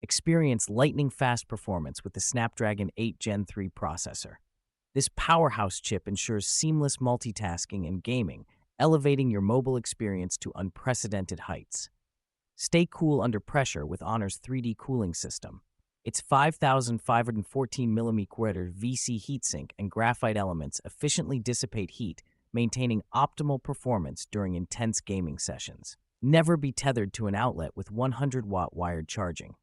Experience lightning-fast performance with the Snapdragon 8 Gen 3 processor. This powerhouse chip ensures seamless multitasking and gaming, elevating your mobile experience to unprecedented heights. Stay cool under pressure with Honor's 3D cooling system. Its 5,514mm VC heatsink and graphite elements efficiently dissipate heat, maintaining optimal performance during intense gaming sessions. Never be tethered to an outlet with 100-watt wired charging.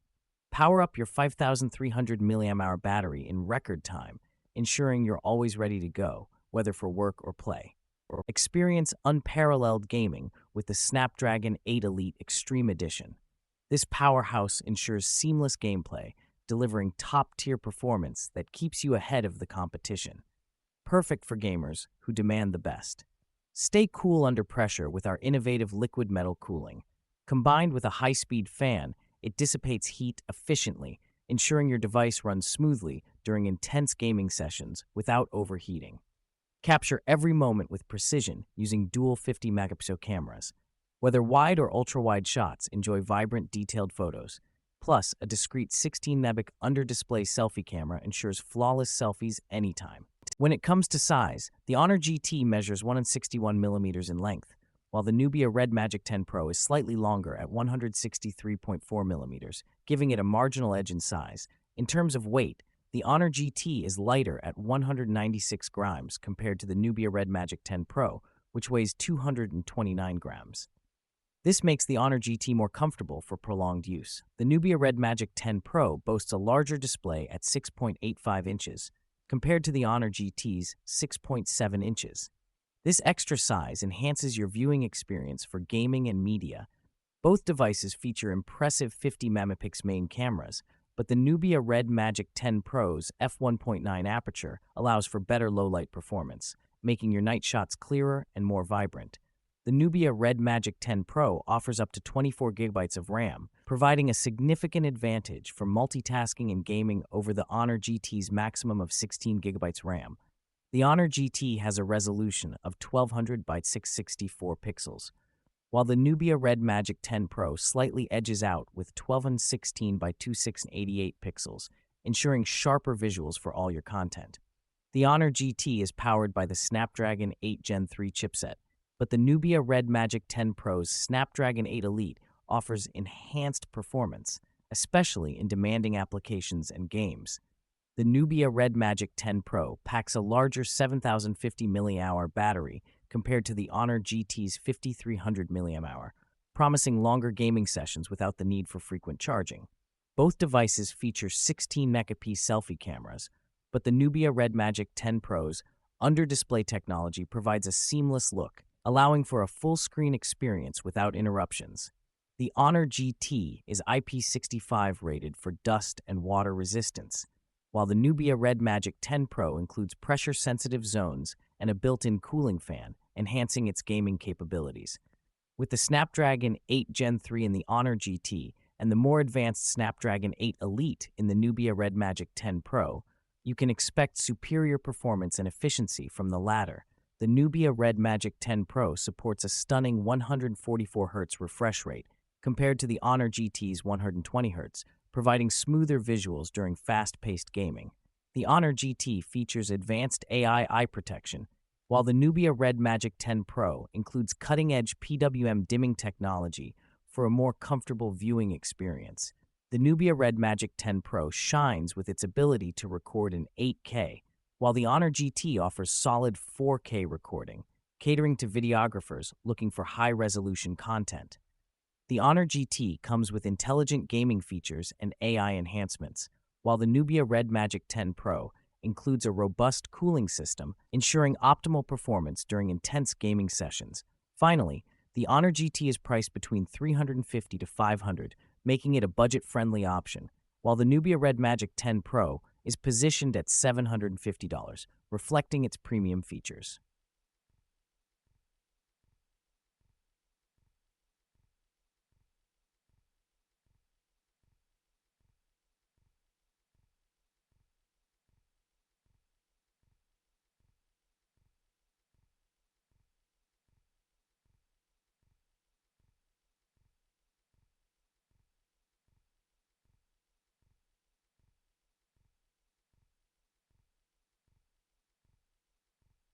Power up your 5,300 mAh battery in record time, ensuring you're always ready to go, whether for work or play. Experience unparalleled gaming with the Snapdragon 8 Elite Extreme Edition. This powerhouse ensures seamless gameplay, delivering top-tier performance that keeps you ahead of the competition. Perfect for gamers who demand the best. Stay cool under pressure with our innovative liquid metal cooling. Combined with a high-speed fan, it dissipates heat efficiently, ensuring your device runs smoothly during intense gaming sessions without overheating. Capture every moment with precision using dual 50-megapixel cameras. Whether wide or ultra-wide shots, enjoy vibrant, detailed photos. Plus, a discreet 16-megapixel under-display selfie camera ensures flawless selfies anytime. When it comes to size, the Honor GT measures 161mm in length, while the Nubia Red Magic 10 Pro is slightly longer at 163.4mm, giving it a marginal edge in size. In terms of weight, the Honor GT is lighter at 196 grams compared to the Nubia Red Magic 10 Pro, which weighs 229 grams. This makes the Honor GT more comfortable for prolonged use. The Nubia Red Magic 10 Pro boasts a larger display at 6.85 inches, compared to the Honor GT's 6.7 inches. This extra size enhances your viewing experience for gaming and media. Both devices feature impressive 50-megapixel main cameras, but the Nubia Red Magic 10 Pro's f1.9 aperture allows for better low-light performance, making your night shots clearer and more vibrant. The Nubia Red Magic 10 Pro offers up to 24 gigabytes of RAM, providing a significant advantage for multitasking and gaming over the Honor GT's maximum of 16 gigabytes RAM. The Honor GT has a resolution of 1200 by 664 pixels, while the Nubia Red Magic 10 Pro slightly edges out with 1216 by 2688 pixels, ensuring sharper visuals for all your content. The Honor GT is powered by the Snapdragon 8 Gen 3 chipset, but the Nubia Red Magic 10 Pro's Snapdragon 8 Elite offers enhanced performance, especially in demanding applications and games. The Nubia Red Magic 10 Pro packs a larger 7,050 mAh battery compared to the Honor GT's 5,300 mAh, promising longer gaming sessions without the need for frequent charging. Both devices feature 16-megapixel selfie cameras, but the Nubia Red Magic 10 Pro's under-display technology provides a seamless look, allowing for a full-screen experience without interruptions. The Honor GT is IP65 rated for dust and water resistance, while the Nubia Red Magic 10 Pro includes pressure-sensitive zones and a built-in cooling fan, enhancing its gaming capabilities. With the Snapdragon 8 Gen 3 in the Honor GT and the more advanced Snapdragon 8 Elite in the Nubia Red Magic 10 Pro, you can expect superior performance and efficiency from the latter. The Nubia Red Magic 10 Pro supports a stunning 144Hz refresh rate compared to the Honor GT's 120Hz, providing smoother visuals during fast-paced gaming. The Honor GT features advanced AI eye protection, while the Nubia Red Magic 10 Pro includes cutting-edge PWM dimming technology for a more comfortable viewing experience. The Nubia Red Magic 10 Pro shines with its ability to record in 8K, while the Honor GT offers solid 4K recording, catering to videographers looking for high-resolution content. The Honor GT comes with intelligent gaming features and AI enhancements, while the Nubia Red Magic 10 Pro includes a robust cooling system, ensuring optimal performance during intense gaming sessions. Finally, the Honor GT is priced between $350 to $500, making it a budget-friendly option, while the Nubia Red Magic 10 Pro is positioned at $750, reflecting its premium features.